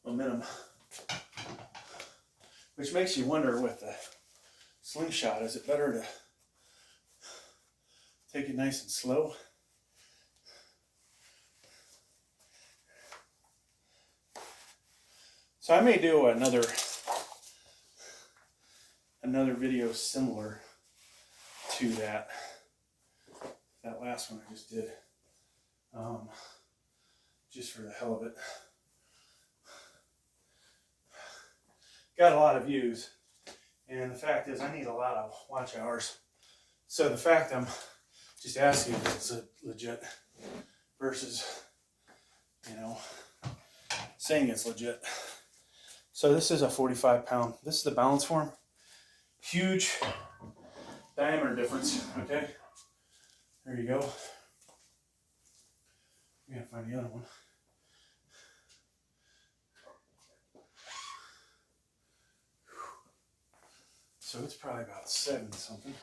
momentum. Which makes you wonder with the slingshot, is it better to take it nice and slow? So I may do another video similar to that last one I just did, just for the hell of it. Got a lot of views, and the fact is I need a lot of watch hours. So the fact I'm just asking if it's legit versus, you know, saying it's legit. So this is a 45-pound. This is the balance form. Huge diameter difference, okay? There you go. We gotta find the other one. So it's probably about 7 something.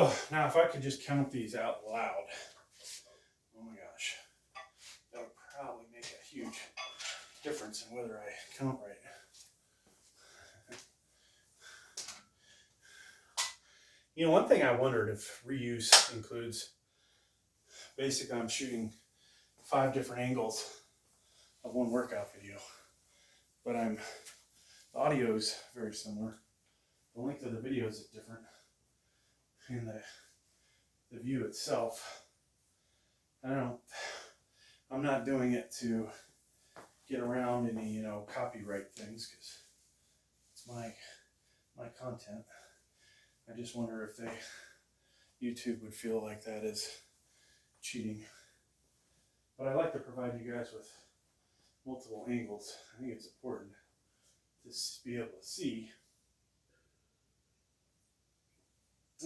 So now if I could just count these out loud, oh my gosh, that would probably make a huge difference in whether I count right. You know, one thing I wondered if reuse includes, basically I'm shooting 5 different angles of one workout video, but the audio is very similar. The length of the video is different, and the view itself, I'm not doing it to get around any, you know, copyright things, because it's my content. I just wonder if YouTube would feel like that is cheating. But I like to provide you guys with multiple angles. I think it's important to be able to see.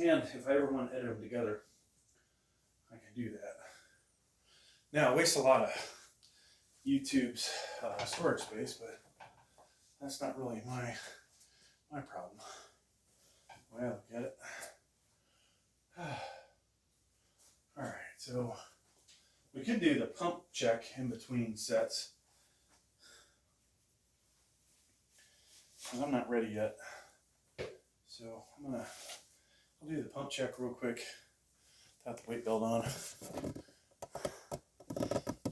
And if I ever want to edit them together, I can do that. Now, I waste a lot of YouTube's storage space, but that's not really my problem. The way I look at it. Alright, so we could do the pump check in between sets. I'm not ready yet. So I'll do the pump check real quick without the weight belt on.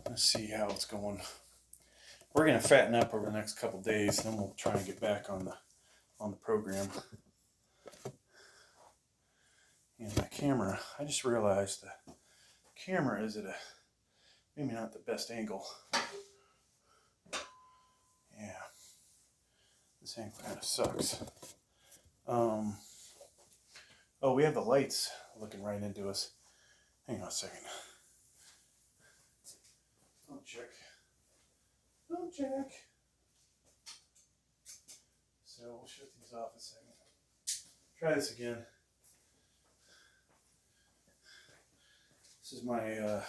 Let's see how it's going. We're going to fatten up over the next couple days, then we'll try and get back on the program. And my camera, I just realized the camera is at maybe not the best angle. Yeah, this angle kind of sucks. Oh, we have the lights looking right into us. Hang on a second. Pump check. Pump check. So we'll shut these off a second. Try this again. This is my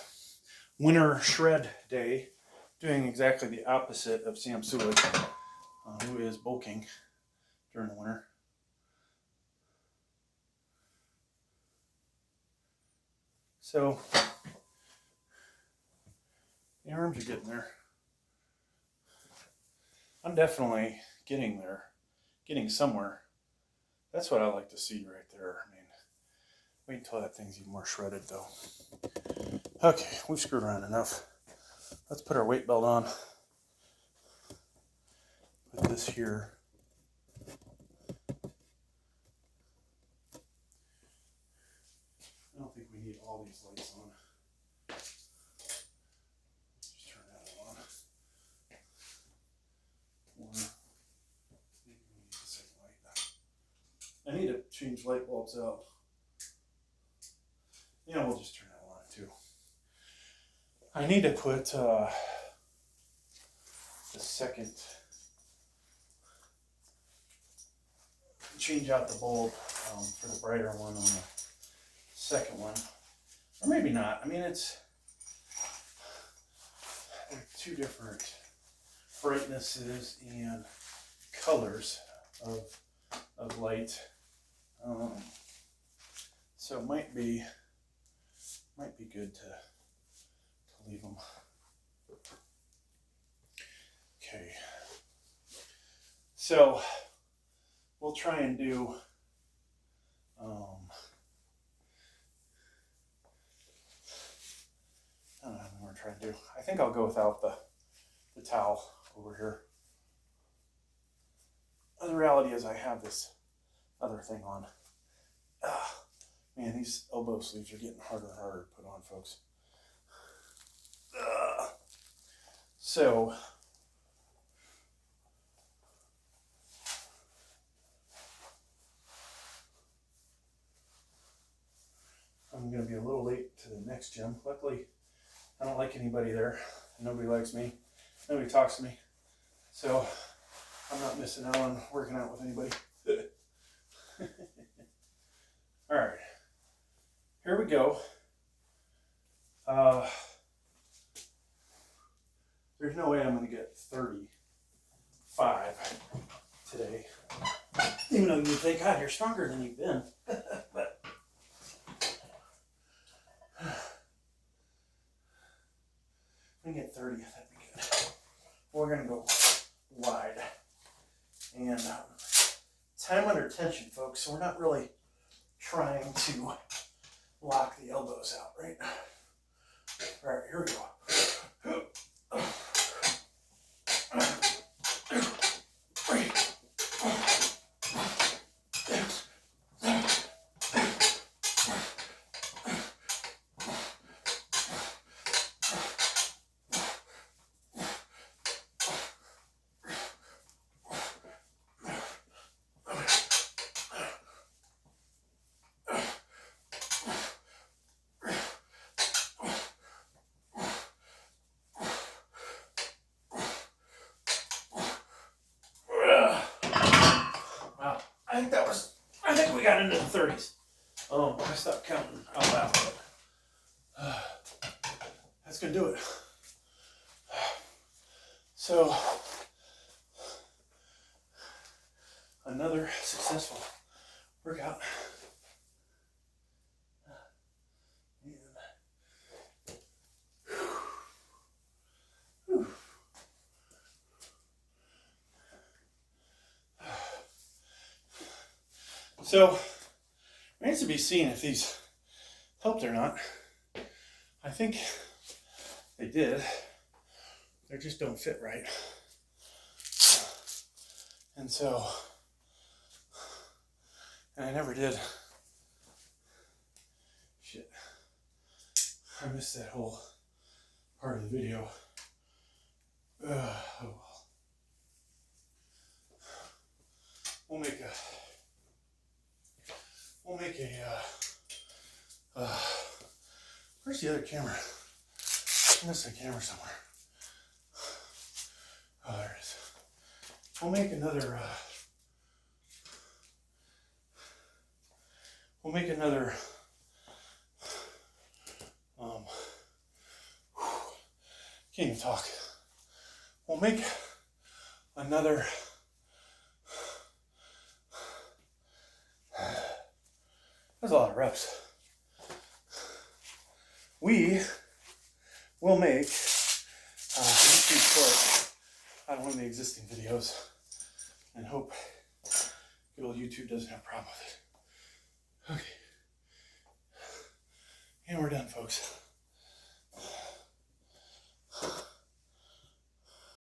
winter shred day, doing exactly the opposite of Sam Sulik, who is bulking during the winter. So the arms are getting there. I'm definitely getting there, getting somewhere. That's what I like to see right there. I mean, wait until that thing's even more shredded though. Okay, we've screwed around enough. Let's put our weight belt on. Put this here. I don't think we need all these lights on. Just turn that on. Or maybe we need the second light. I need to change light bulbs out. Yeah, we'll just turn that on too. I need to put the second, change out the bulb for the brighter one on the second one. Or maybe not. I mean, it's two different brightnesses and colors of light. So it might be good to leave them. Okay. So we'll try and do I don't know what we're trying to do. I think I'll go without the towel over here. The reality is I have this other thing on. Man, these elbow sleeves are getting harder and harder to put on, folks. So I'm going to be a little late to the next gym. Luckily, I don't like anybody there. Nobody likes me. Nobody talks to me. So I'm not missing out on working out with anybody. All right. Here we go. There's no way I'm going to get 35 today. Even though you think, God, you're stronger than you've been. But get 30, that'd be good. We're going to go wide. And time under tension, folks, so we're not really trying to lock the elbows out, right? All right, here we go. I think we got into the 30s. I stopped counting out loud, but that's gonna do it. So, another successful workout. So, remains to be seen if these helped or not. I think they did. They just don't fit right. And so, and I never did. Shit. I missed that whole part of the video. Oh well. We'll make a where's the other camera? I missed the camera somewhere. Oh, there it is. We'll make another can't even talk. We'll make another that's a lot of reps. We will make YouTube short on one of the existing videos and hope good old YouTube doesn't have a problem with it. Okay. And we're done, folks.